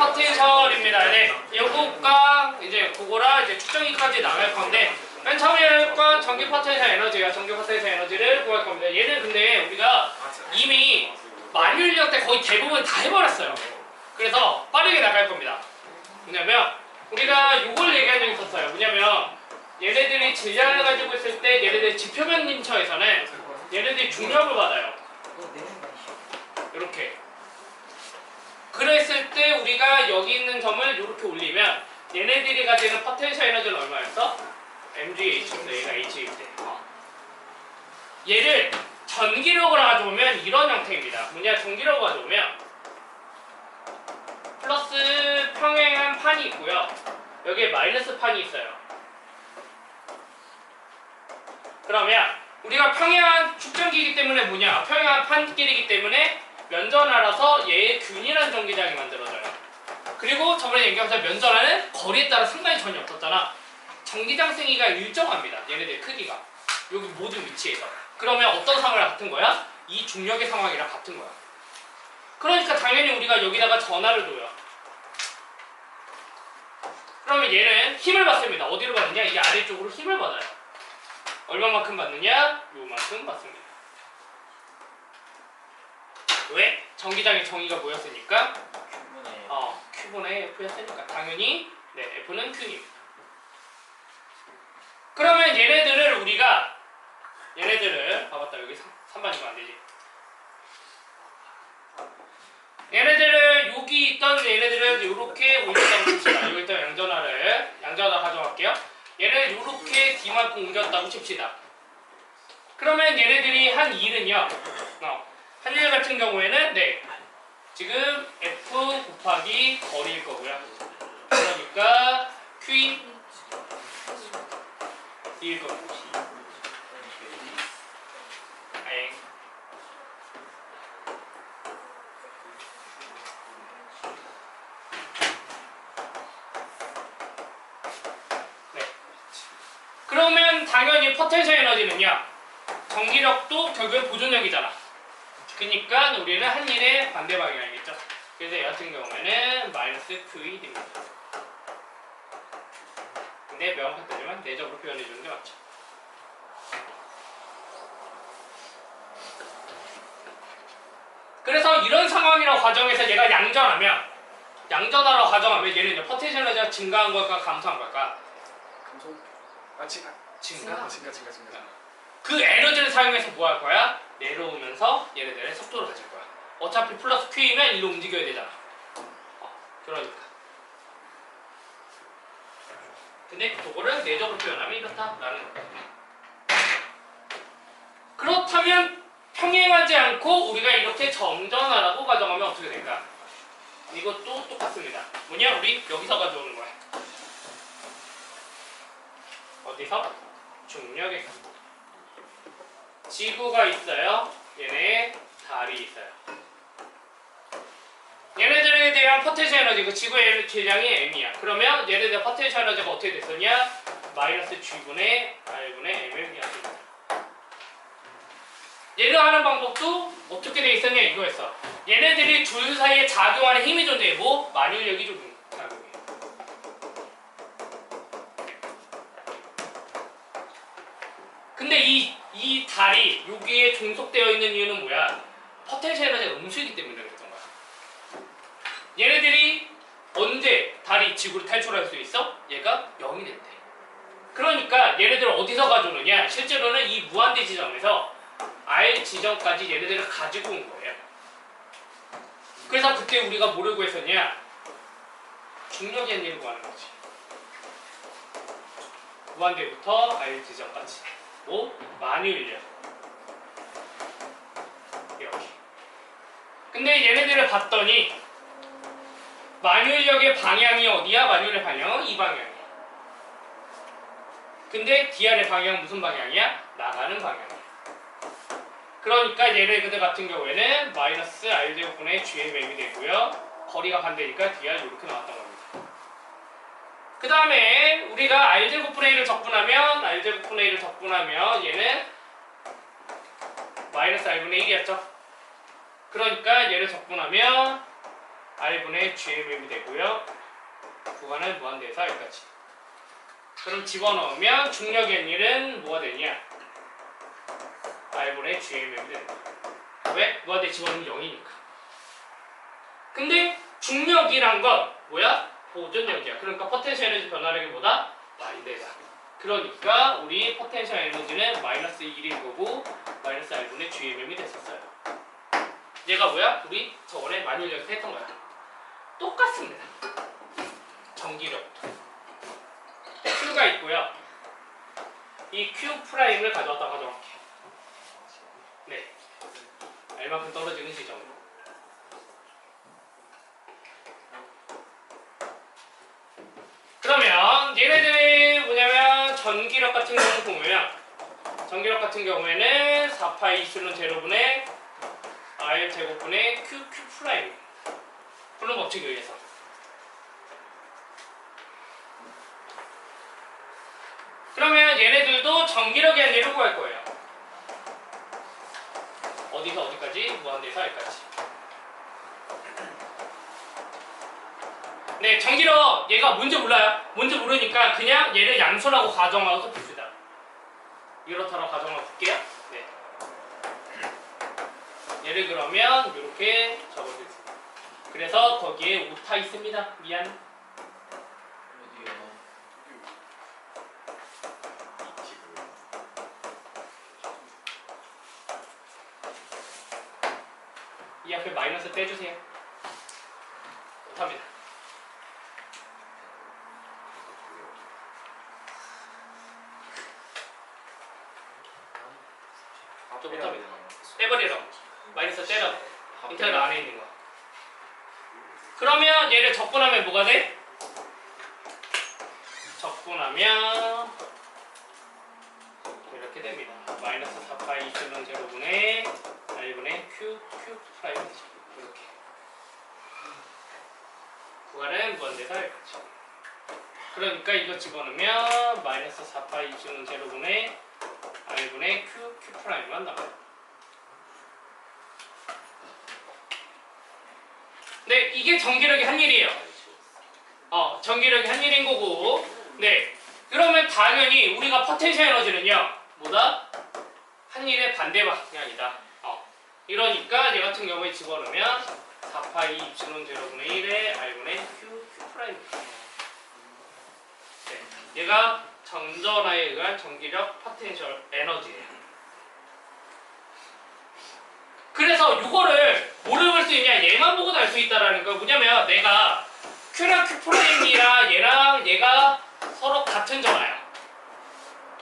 포텐셜입니다. 네, 요거가 이제 그거랑 이제 측정기까지 나갈 건데 맨 처음에 할 건 전기 포텐셜 에너지예요. 전기 포텐셜 에너지를 구할 겁니다. 얘는 근데 우리가 이미 만유인력 때 거의 대부분 다 해버렸어요. 그래서 빠르게 나갈 겁니다. 뭐냐면 우리가 요걸 얘기한 적이 있었어요. 뭐냐면 얘네들이 질량을 가지고 있을 때 얘네들 지표면 근처에서는 얘네들이 중력을 받아요. 이렇게. 그랬을 때 우리가 여기 있는 점을 이렇게 올리면 얘네들이 가지는 포텐셜 에너지는 얼마였어? mgh 얘가 h일 때. 얘를 전기력으로 가져오면 이런 형태입니다. 뭐냐, 전기력으로 가져오면 플러스 평행한 판이 있고요. 여기에 마이너스 판이 있어요. 그러면 우리가 평행한 축전기이기 때문에 뭐냐, 평행한 판끼리이기 때문에 면전하라서 얘의 균일한 전기장이 만들어져요. 그리고 저번에 얘기한 면전하는 거리에 따라 상관이 전혀 없었잖아. 전기장 세기가 일정합니다. 얘네들 크기가 여기 모든 위치에서. 그러면 어떤 상황이랑 같은 거야? 이 중력의 상황이랑 같은 거야. 그러니까 당연히 우리가 여기다가 전하를 둬요. 그러면 얘는 힘을 받습니다. 어디로 받느냐? 이 아래쪽으로 힘을 받아요. 얼마만큼 받느냐? 요만큼 받습니다. 왜? 전기장의 정의가 뭐였으니까? Q분의 F였으니까 당연히 네, F는 Q입니다. 그러면 얘네들을 봐봤다, 여기 3반이면 안 되지. 얘네들을 여기 있던 얘네들을 이렇게 옮겼다고 칩시다. 여기 있던 양전하를 가져갈게요. 얘를 이렇게 D만큼 옮겼다고 칩시다. 그러면 얘네들이 한 일은요. 한 일 같은 경우에는 네, 지금 F 곱하기 거리일 거고요. 그러니까 Q D일 거고. 그러면 당연히 포텐셜 에너지는요, 전기력도 결국엔 보존력이잖아. 그러니까 우리는 한 일의 반대 방향이겠죠. 그래서 얘 같은 경우에는 마이너스 QE 됩니다. 근데 명확하게 내적으로 표현해주는 게 맞죠. 그래서 이런 상황이라고 가정해서 얘가 양전하라고 가정하면 얘는 이제 포텐셜 에너지가 증가한 걸까 감소한 걸까? 증가. 그 에너지를 사용해서 뭐 할 거야? 내려오면서 얘네들의 속도를 가질 거야. 어차피 플러스 Q이면 일로 움직여야 되잖아. 그러니까. 근데 그거를 내적으로 표현하면 이렇다라는 거야. 그렇다면 평행하지 않고 우리가 이렇게 정전하라고 가정하면 어떻게 될까? 이것도 똑같습니다. 뭐냐? 우리 여기서 가져오는 거야. 어디서? 중력에서. 지구가 있어요. 얘네 달이 있어요. 얘네들에 대한 포텐셜 에너지, 그 지구의 질량이 m이야. 그러면 얘네들 포텐셜 에너지가 어떻게 됐었냐? 마이너스 G분의 R분의 mm이었습니다. 얘를 하는 방법도 어떻게 돼 있었냐 이거였어. 얘네들이 둘 사이에 작용하는 힘이 존재해. 뭐? 만유인력이 작용해. 근데 이 달이 여기에 종속되어 있는 이유는 뭐야? 포텐셜 에너지가 음수이기 때문에 그랬던 거야. 얘네들이 언제 달이 지구를 탈출할 수 있어? 얘가 0이 됐대. 그러니까 얘네들을 어디서 가져오느냐? 실제로는 이 무한대 지점에서 R 지점까지 얘네들을 가지고 온 거예요. 그래서 그때 우리가 뭐를 구했었냐? 중력의 엔진을 구하는 거지. 무한대부터 R 지점까지. 만유인력. 이렇게. 근데 얘네들을 봤더니 만유인력의 방향이 어디야? 만유인력의 방향은 이 방향이야. 근데 DR의 방향은 무슨 방향이야? 나가는 방향이야. 그러니까 얘네들 같은 경우에는 마이너스 R제곱분의 GMM이 되고요. 거리가 반대니까 DR 이렇게 나왔던 겁니다. 그 다음에 우리가 R제곱분의 1을 적분하면 얘는 마이너스 R분의 1이었죠. 그러니까 얘를 적분하면 R분의 R분의 GMM이 되고요. 구간은 무한대에서 R까지. 그럼 집어넣으면 중력의 N일은 뭐가 되냐? R분의 GMM이 된다. 왜? 무한대 집어넣으면 0이니까. 근데 중력이란 건 뭐야? 보존력이야. 그러니까 포텐셜 에너지 변화량보다 Y대다. 그러니까 우리 포텐셜 에너지는 마이너스 1인 거고 마이너스 R분의 GMM이 됐었어요. 얘가 뭐야? 우리 저번에 만일력 때 했던 거야. 똑같습니다. 전기력도 Q가 있고요. 이 Q 프라임을 가져왔다 가져갈게요. 네, R만큼 떨어지는 지점으로. 그러면 얘네들이 뭐냐면 전기력 같은 경우 보면 전기력 같은 경우에는 4파이 이슬론 제로분의 R 제곱분의 Q 프라임 쿨럼 법칙에 의해서. 그러면 얘네들도 전기력의 한리를 구할 거예요. 어디서 어디까지? 무한대에서 R까지. 네, 전기력 얘가 뭔지 몰라요. 뭔지 모르니까 그냥 얘를 양수라고 가정하고 봅시다. 이렇다라고 가정하고 볼게요. 네. 얘를 그러면 이렇게 적어주겠습니다. 그래서 거기에 오타 있습니다. 미안. 어디요? 이 앞에 마이너스 떼주세요. 오타입니다. 좀 오타입니다. 떼버리러. 마이너스 때려. 인테그랄 안에 있는 거. 그러면 얘를 적분하면 뭐가 돼? 적분하면 이렇게 됩니다. 마이너스 4파이 이슬론 제로분의 R분의 Q 프라임 이렇게. 구간은 무한대에서 R까지. 그러니까 이거 집어넣으면 마이너스 4파이 이슬론 제로분의 R분의 Q 프라임만 나와요. 네, 이게 전기력의 한 일이에요. 전기력의 한 일인 거고. 네, 그러면 당연히 우리가 포텐셜 에너지는요, 뭐다? 한 일의 반대 방향이다. 이러니까 얘 같은 경우에 집어넣으면 4파이 이프실론 제로분의 1의 R분의 Q 프라임. 네, 얘가 전전하에 의한 전기력 포텐셜 에너지예요. 그래서 이거를 뭐를 볼 수 있냐? 얘만 보고도 알 수 있다라는 거. 뭐냐면 내가 Q랑 Q 프라임이랑 얘랑 얘가 서로 같은 전화야.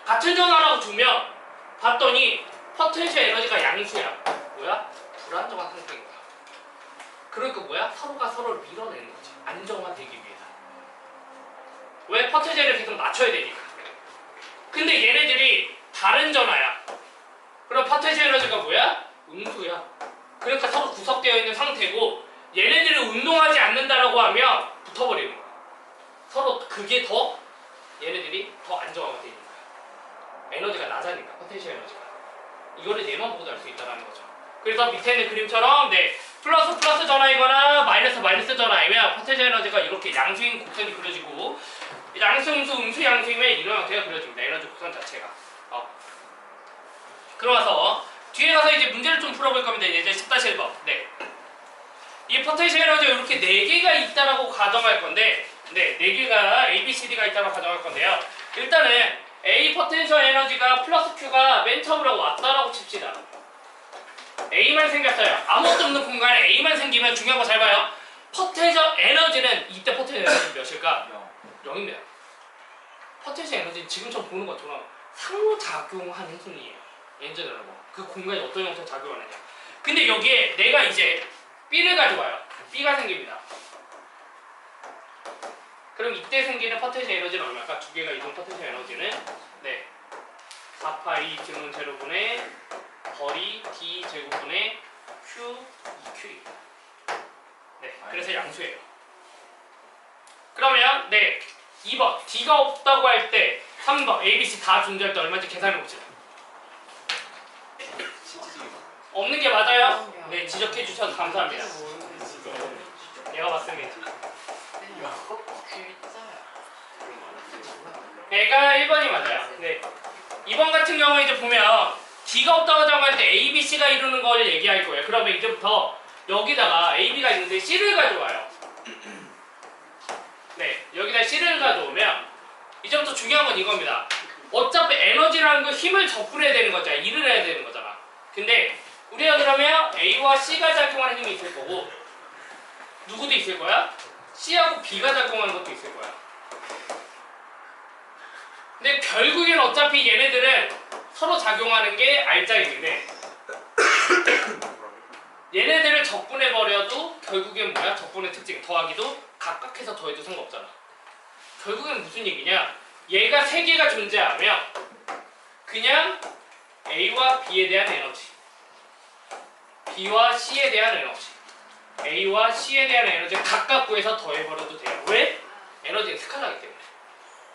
같은 전화라고 주면 봤더니 포텐셜 에너지가 양수야. 뭐야? 불안정한 상태인 거야. 그러니까 뭐야? 서로가 서로를 밀어내는 거지. 안정화되기 위해서. 왜? 포텐셜을 계속 낮춰야 되니까. 근데 얘네들이 다른 전화야. 그럼 포텐셜 에너지가 뭐야? 음수야. 그러니까 서로 구석되어 있는 상태고 얘네들이 운동하지 않는다라고 하면 붙어버리는 거야. 서로 그게 더 얘네들이 더 안정화가 되는 거야. 에너지가 낮으니까 포텐셜 에너지가. 이거를 얘만 보고도 알 수 있다는 거죠. 그래서 밑에 있는 그림처럼 네 플러스 전화이거나 마이너스 전화이면 포텐셜 에너지가 이렇게 양수인 곡선이 그려지고 양수 음수 양수이면 이런 형태가 그려집니다. 에너지 곡선 자체가. 그러면서 뒤에 가서 이제 문제를 좀 풀어볼 겁니다. 이제 10-1번. 네. 이 포텐셜 에너지가 이렇게 4개가 있다라고 가정할 건데, 네, 4개가 A, B, C, D가 있다라고 가정할 건데요. 일단은 A 포텐셜 에너지가 플러스 Q가 맨 처음으로 왔다라고 칩시다. A만 생겼어요. 아무것도 없는 공간에 A만 생기면 중요한 거 잘 봐요. 포텐셜 에너지는 이때 포텐셜 에너지 몇일까? 0입니다. 포텐셜 에너지는 지금처럼 보는 것처럼 상호작용하는 행성이에요. 엔저너라고. 그 공간에 어떤 형태로 작용하느냐. 근데 여기에 내가 이제 B를 가져와요. B가 생깁니다. 그럼 이때 생기는 포텐셜 에너지는 얼마일까? 두 개가 이동 포텐셜 에너지는 네 4파이 Q는 제로분의 거리 D 제곱분의 Q 2Q입니다. 네, 그래서 양수예요. 그러면 네 2번 D가 없다고 할 때 3번 A, B, C 다 존재할 때 얼마인지 계산해 봅시다. 없는 게 맞아요? 네, 지적해 주셔서 감사합니다. 얘가 맞습니다. A가 1번이 맞아요. 네. 2번 같은 경우에 이제 보면 D가 없다고 정할 때 A, B, C가 이루는 걸 얘기할 거예요. 그러면 이제부터 여기다가 A, B가 있는데 C를 가져와요. 네, 여기다 C를 가져오면 이제부터 중요한 건 이겁니다. 어차피 에너지라는 거 힘을 적분해야 되는 거잖아. 일을 해야 되는 거잖아. 근데 우리가 그러면 A와 C가 작용하는 힘이 있을 거고 누구도 있을 거야? C하고 B가 작용하는 것도 있을 거야. 근데 결국엔 어차피 얘네들은 서로 작용하는 게 알짜인데 얘네들을 적분해버려도 결국엔 뭐야? 적분의 특징 더하기도 각각해서 더해도 상관없잖아. 결국엔 무슨 얘기냐? 얘가 세 개가 존재하면 그냥 A와 B에 대한 에너지 B와 C에 대한 에너지 A와 C에 대한 에너지를 각각 구해서 더해버려도 돼요. 왜? 에너지는 스칼라이기 때문에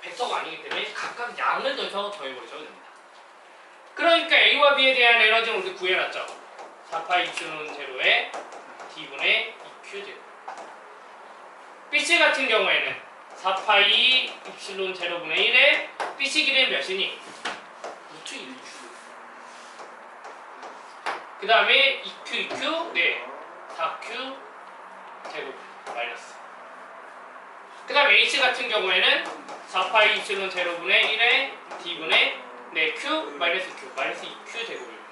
벡터가 아니기 때문에 각각 양을 더해서 더해버리셔도 됩니다. 그러니까 A와 B에 대한 에너지는 우리 구해놨죠. 4파이 입실론 제로에 D분의 2Q 제로. BC 같은 경우에는 4파이 입실론 제로분의 1에 BC 길이는 몇이니? 루트 1Q. 그 다음에 2Q, 네, 4Q 제곱 마이너스. 그 다음에 H 같은 경우에는 4파이 입실론 제로분의 1에 D분의 네, Q 마이너스 Q 마이너스 2Q 제곱입니다.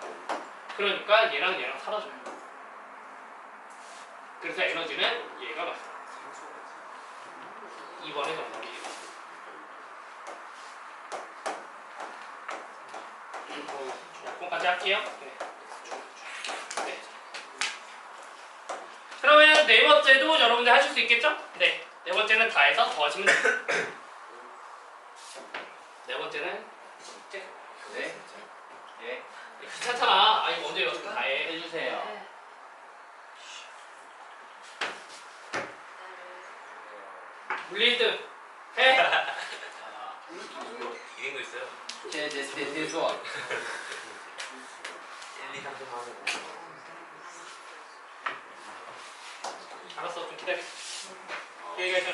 그러니까 얘랑 사라져요. 그래서 에너지는 얘가 맞습니다. 2번의 정답이 몇번까지 할게요. 네. 네. 그러면 네 번째도 여러분들 하실 수 있겠죠? 네. 네 번째는 다 해서 더하시면 됩니다. 네 번째는 네? 예? 귀찮잖아. 아니 언제 여섯 다 해. 해주세요. 물리드 해. 이긴 거 있어요? 제 좋아. 1, 2, 3, 4 하고. 알았어, 좀 기다려. 얘기하자.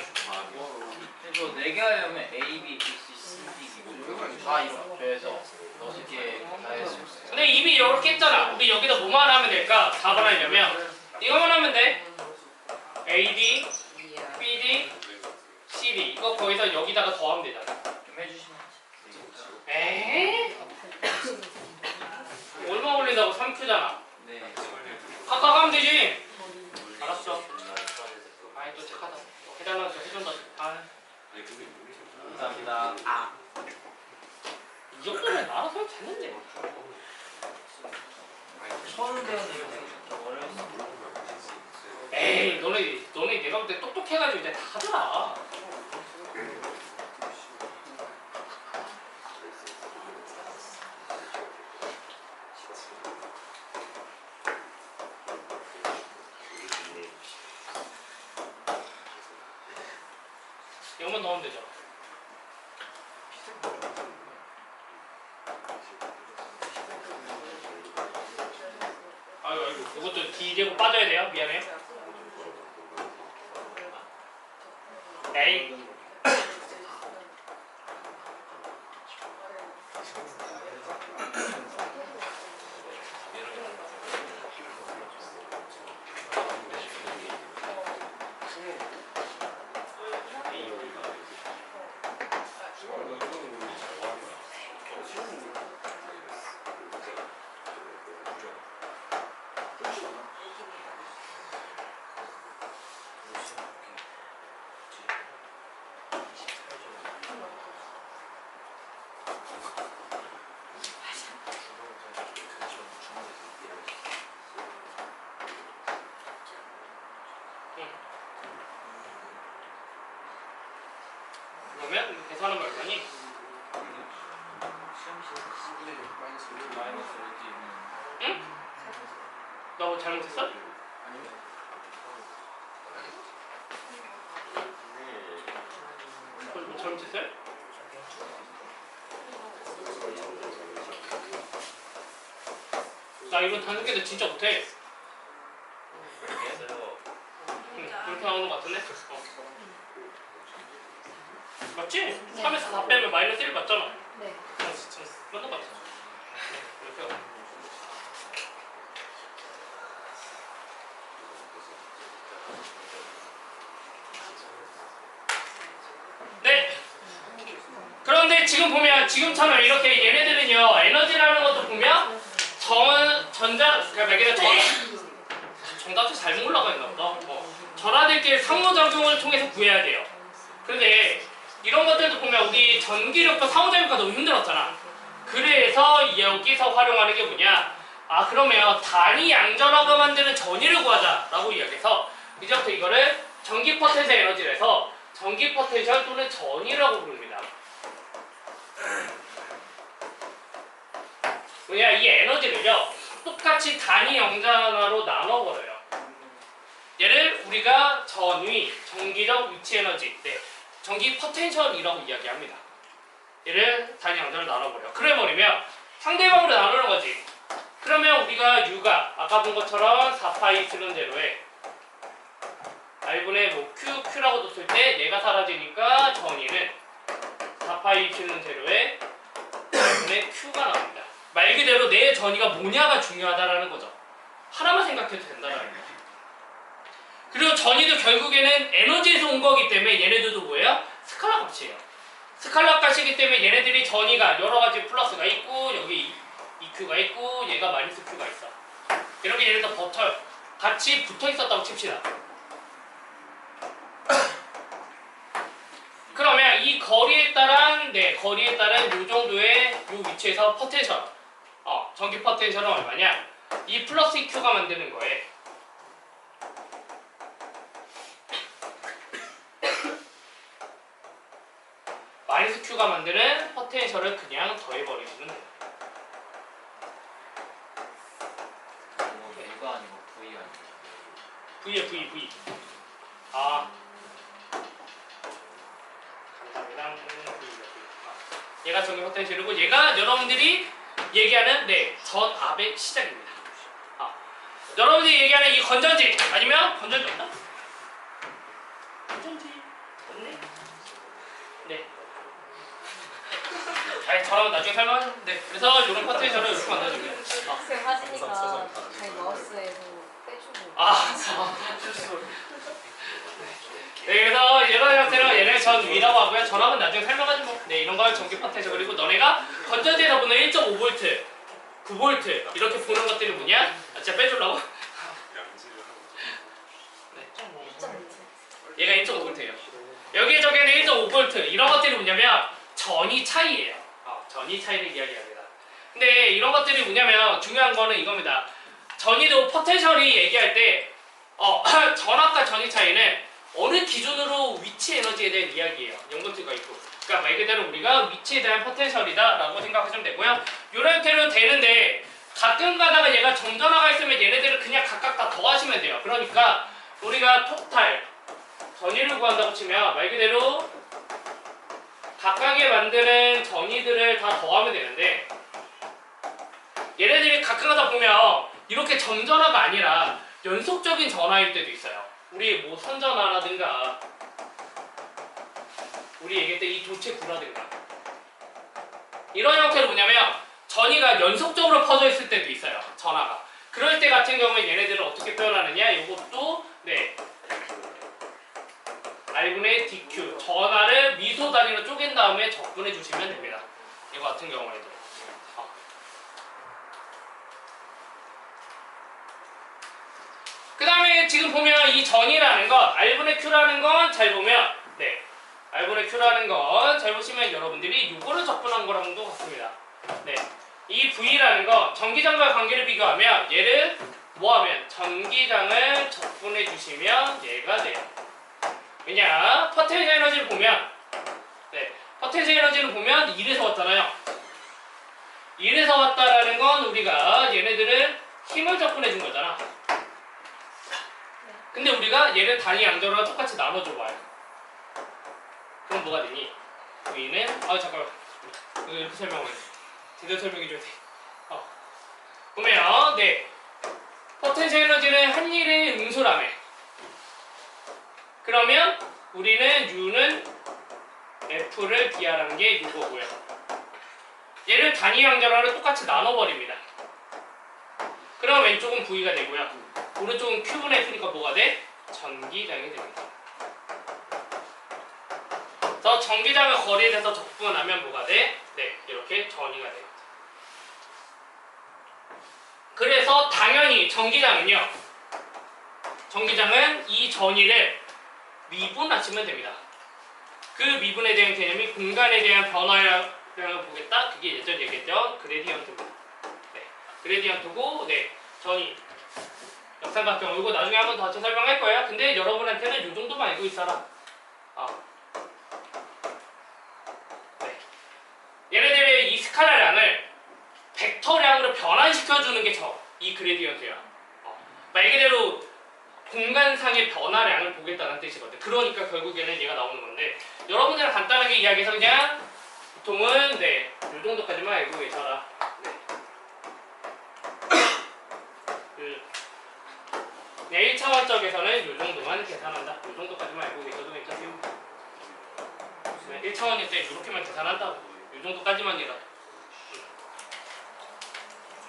그래서 4개 하려면 A, B, B, C, C, D 다 이렇게 해서 6개 다 했어요. 근데 이미 이렇게 했잖아. 우리 여기다 뭐만 하면 될까? 4번 하려면 이거만 하면 돼. A, D, B, D, C, D 이거 거기서 여기다가 더하면 되잖아. 좀 해주시면. 에이? 얼마 걸린다고? 3Q잖아. 네. 각각 하면 되지. 알았어. 아이 또 착하다. 해달라고 해준다. 아, 감사합니다. 아. 이 정도면 알아서 해도 되는데. 처음 배우는 이거 어려웠어. 에이, 너네 내가 볼 때 똑똑해가지고 이제 다 하더라. 이것만 넣으면 되죠. 아이고, 이것도 D제곱 빠져야 돼요. 미안해요. 에이. 그러면 계산하면 얼마니? 응? 너 뭐 잘못했어? 뭐 잘못했어요? 나 이번 단속에도 진짜 못해. 응, 그렇게 나오는 것 같은데? 맞지? 3에서 4 빼면 마이너스 1 맞잖아. 네. 맞는 것 같아. 이렇게 하고. 네. 그런데 지금 보면 지금처럼 이렇게 얘네들은요 에너지라는 것도 보면 그러니까 말 그대로 정답도 잘못 올라가 있나 보다. 전하들끼리 상호작용을 통해서 구해야 돼요. 근데 이런 것들도 보면 우리 전기력과 상호작용과 너무 힘들었잖아. 그래서 여기서 활용하는 게 뭐냐? 아 그러면 단위 양전하가 만드는 전위를 구하자라고 이야기해서 이제부터 이거를 전기 포텐셜 에너지를 해서 전기 포텐셜 또는 전위라고 부릅니다. 뭐냐 이 에너지를요 똑같이 단위 영전하로 나눠버려요. 얘를 우리가 전위, 전기적 위치 에너지, 전기 포텐셜이라고 이야기합니다. 얘를 단위 양전을 나눠버려. 그래버리면 상대방으로 나누는 거지. 그러면 우리가 U가 아까 본 것처럼 4파이 epsilon 제로에 R분의 뭐 Q라고 뒀을 때 얘가 사라지니까 전위는 4파이 epsilon 제로에 R분의 Q가 나옵니다. 말 그대로 내 전위가 뭐냐가 중요하다라는 거죠. 하나만 생각해도 된다라는 거죠. 그리고 전위도 결국에는 에너지에서 온 거기 때문에 얘네들도 뭐예요? 스칼라 값이에요. 스칼라 값이기 때문에 얘네들이 전위가 여러 가지 플러스가 있고 여기 EQ가 있고 얘가 마이너스 Q가 있어. 이렇게 얘네들 같이 붙어 있었다고 칩시다. 그러면 이 거리에 따른 이 정도의 이 위치에서 포텐셜 전기 포텐셜은 얼마냐? 이 플러스 EQ가 만드는 거에 마이너스 Q가 만드는 포텐셜을 그냥 더해버리시면 돼요. V가 아니고 V 아니고 V에 V. 감사합니다. 얘가 전기 포텐셜이고 얘가 여러분들이 얘기하는 전압의 시작입니다. 여러분들이 얘기하는 이 건전지 아니면 건전지 없나? 건전지 없네. 네. 저랑 나중에 설명하죠. 네. 그래서 이런 포텐셜을 이렇게 만들어줍니다. 쌤 하시니까 저희 마우스에서 빼주고. 실수. 네, 그래서 이런 형태로 얘네 전 위라고 하고요. 전압은 나중에 설명하지 뭐. 네, 이런 걸 전기 포텐셜 그리고 너네가 건전지에서 보는 1.5V, 9V 이렇게 보는 것들이 뭐냐? 진짜 빼주려고? 얘가 1.5V예요. 여기에 저기에는 1.5V 이런 것들이 뭐냐면 전위 차이예요. 전위 차이를 이야기합니다. 근데 이런 것들이 뭐냐면 중요한 거는 이겁니다. 전위도 포텐셜이 얘기할 때 전압과 전위 차이는 어느 기준으로 위치 에너지에 대한 이야기예요. 연관지가 있고. 그러니까 말 그대로 우리가 위치에 대한 포텐셜이다 라고 생각하시면 되고요. 이런 형태로 되는데 가끔 가다가 얘가 점전화가 있으면 얘네들을 그냥 각각 다 더하시면 돼요. 그러니까 우리가 토탈 전위를 구한다고 치면 말 그대로 각각에 만드는 전위들을 다 더하면 되는데 얘네들이 가끔 가다 보면 이렇게 점전화가 아니라 연속적인 전화일 때도 있어요. 우리 뭐 선전화라든가 우리 얘기했던 이 도체 구라든가 이런 형태로 뭐냐면 전위가 연속적으로 퍼져 있을 때도 있어요. 전화가. 그럴 때 같은 경우에 얘네들은 어떻게 표현하느냐? 이것도 R분의 DQ 전화를 미소 단위로 쪼갠 다음에 적분해 주시면 됩니다. 이거 같은 경우에도. 그 다음에 지금 보면 이 전이라는 것, R분의 Q라는 건 잘 보면, R분의 Q라는 건 잘 보시면 여러분들이 이거를 적분한 거랑 도 같습니다. 이 V라는 거, 전기장과 관계를 비교하면 얘를 뭐하면 전기장을 적분해 주시면 얘가 돼요. 왜냐? 포텐셜 에너지를 보면, 포텐셜 에너지를 보면 1에서 왔잖아요. 1에서 왔다라는 건 우리가 얘네들은 힘을 적분해 준 거잖아. 근데 우리가 얘를 단위 양전으로 똑같이 나눠줘 봐요. 그럼 뭐가 되니? V는 잠깐만. 이거 이렇게 설명을 해. 제대로 설명해 줘야 돼. 보면 포텐셜 에너지는 한 일의 음수라며. 그러면 우리는 U는 F를 B하라는 게 이거고요. 얘를 단위 양전하로 똑같이 나눠버립니다. 그럼 왼쪽은 V가 되고요. 오른쪽은 Q분의 F니까 뭐가 돼? 전기장이 됩니다. 그래서 전기장을 거리에 대해서 적분하면 뭐가 돼? 네, 이렇게 전이가 됩니다. 그래서 당연히 전기장은요. 전기장은 이 전위를 미분하시면 됩니다. 그 미분에 대한 개념이 공간에 대한 변화량을 보겠다. 그게 예전 얘기했죠. 그레디언트입니다. 네, 그레디언트고, 네, 전위. 역삼각형. 이거 나중에 한번 더 같이 설명할 거예요. 근데 여러분한테는 이 정도만 알고 있어라. 네. 얘네들의 이 스칼라량을 벡터량으로 변환시켜주는 게 이 그레디언트야. 말 그대로 공간상의 변화량을 보겠다는 뜻이거든. 그러니까 결국에는 얘가 나오는 건데, 여러분들은 간단하게 이야기해서 그냥 보통은 네, 이 정도까지만 알고 계셔라. 네, 1차원적에서는 이 정도만 계산한다. 이 정도까지만 알고 계셔도 괜찮습니다. 네, 1차원일 때 이렇게만 계산한다고. 이 정도까지만이라도.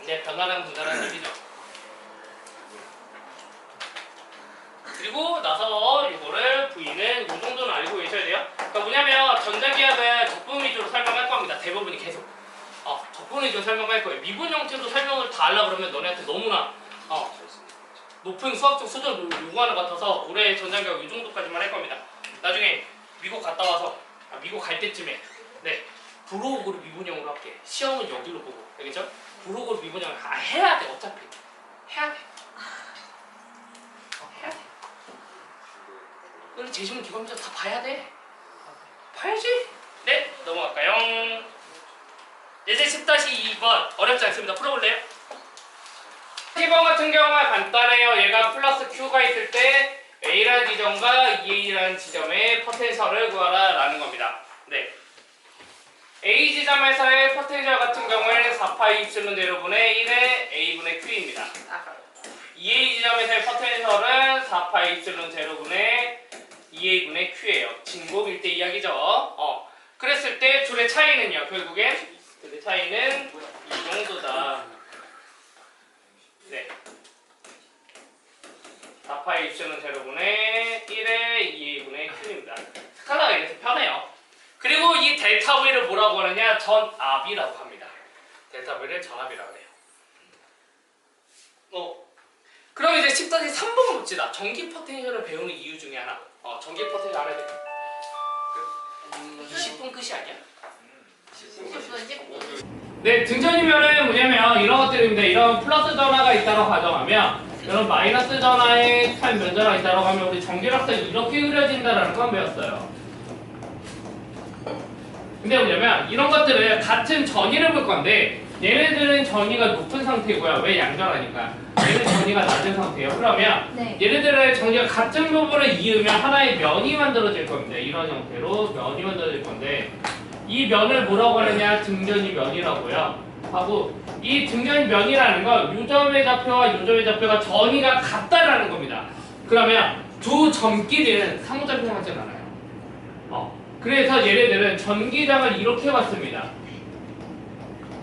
네, 변화량 분자라는 얘기죠. 그리고 나서 이거를 V는 이 정도는 알고 계셔야 돼요. 그러니까 뭐냐면 전자기압은 적분 위주로 설명할 겁니다. 대부분이 계속. 적분 위주로 설명할 거예요. 미분 형태로 설명을 다 하려고 그러면 너네한테 너무나 높은 수학적 수준을 요구하는 것 같아서 올해 전자기압 이 정도까지만 할 겁니다. 나중에 미국 갔다 와서 미국 갈 때쯤에 네, 브로그로 미분형으로 할게. 시험은 여기로 보고. 알겠죠? 브로그로 미분형을 해야 돼. 어차피 해야 돼. 해야 돼. 그리고 재시문 기관자 다 봐야 돼. 봐야지. 네, 넘어갈까요? 이제 10-2번 어렵지 않습니다. 풀어볼래요? 10번 같은 경우가 간단해요. 얘가 플러스 Q가 있을 때 A라는 지점과 EA라는 지점의 포텐셜을 구하라 라는 겁니다. 네. A 지점에서의 포텐셜 같은 경우에는 4파이 입술은 제로분의 1의 A분의 Q입니다. EA 지점에서의 포텐셜은 4파이 입술은 제로분의 2A분의 Q예요. 진곡일 때 이야기죠. 그랬을 때 둘의 차이는요. 결국엔 둘의 차이는 이 정도다. 네. 4파이 입술은 제로분의 1의 2A분의 Q입니다. 스칼라가 이래서 편해요. 그리고 이 델타 V를 뭐라고 하느냐? 전압이라고 합니다. 델타 V를 전압이라고 해요. 그럼 이제 10-3번 봅시다. 전기 포텐셜을 배우는 이유 중에 하나. 전기 포텐셜 알아야 돼. 20분 끝이 아니야? 10분. 네, 등전이면은 뭐냐면 이런 것들입니다. 이런 플러스 전화가 있다고 가정하면, 이런 마이너스 전화에 한 면전화가 있다고 하면 우리 전기락선이 이렇게 그려진다라는 건 배웠어요. 근데 뭐냐면 이런 것들을 같은 전위를 볼 건데 얘네들은 전위가 높은 상태고요. 왜? 양전하니까. 얘는 전위가 낮은 상태예요. 그러면 네. 얘네들의 전위가 같은 부분을 이으면 하나의 면이 만들어질 겁니다. 이런 형태로 면이 만들어질 건데 이 면을 뭐라고 하느냐? 등전이 면이라고요. 하고 이 등전이 면이라는 건 요점의 좌표와 요점의 좌표가 전위가 같다라는 겁니다. 그러면 두 점끼리는 상호작용하지 않아요. 그래서 얘네들은 전기장을 이렇게 봤습니다.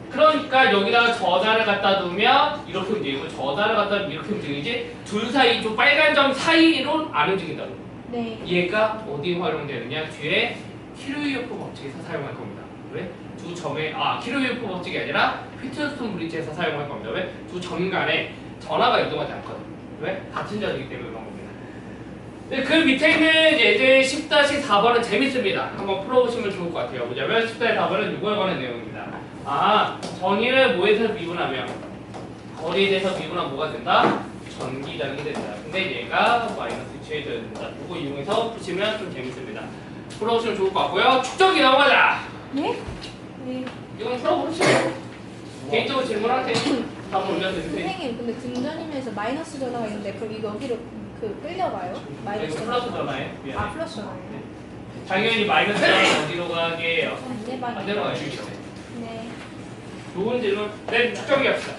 그러니까 여기다가 전하를 갖다 두면 이렇게 움직이고 전하를 갖다 두면 이렇게 움직이지 둘 사이 좀 빨간 점 사이로 안 움직인다고. 네. 얘가 어디 활용되느냐? 뒤에 키르요프 법칙에서 사용할 겁니다. 왜? 두 점에 키르요프 법칙이 아니라 휘트스톤 브리지에서 사용할 겁니다. 왜? 두 점 간에 전하가 이동하지 않거든. 왜? 같은 전이기 때문에 그런 겁니다. 네, 그 밑에 있는 예제 10-4번은 재밌습니다. 한번 풀어보시면 좋을 것 같아요. 뭐냐면 10-4번은 이거에 관한 내용입니다. 전위를 뭐에서 미분하면 거리에 대해서 미분하면 뭐가 된다? 전기장이 된다. 근데 얘가 마이너스 취해져야 된다. 이거 이용해서 푸시면 좀 재밌습니다. 풀어보시면 좋을 것 같고요. 축적기 넘어가자. 네? 네. 이건 풀어보시죠. 개인적으로 질문할 때 답을 올려드리세요. 선생님, 근데 등전이면서 마이너스 전화가 있는데 그럼 이거 여기로 끌려가요? 마이너스 이거 플러스 전화예요. 미안해. 플러스 전화예요? 당연히 마이너스 전화는 어디로 가게 해요? 네, 반대로 가요. 네. 좋은 질문. 네, 축적이 합시다.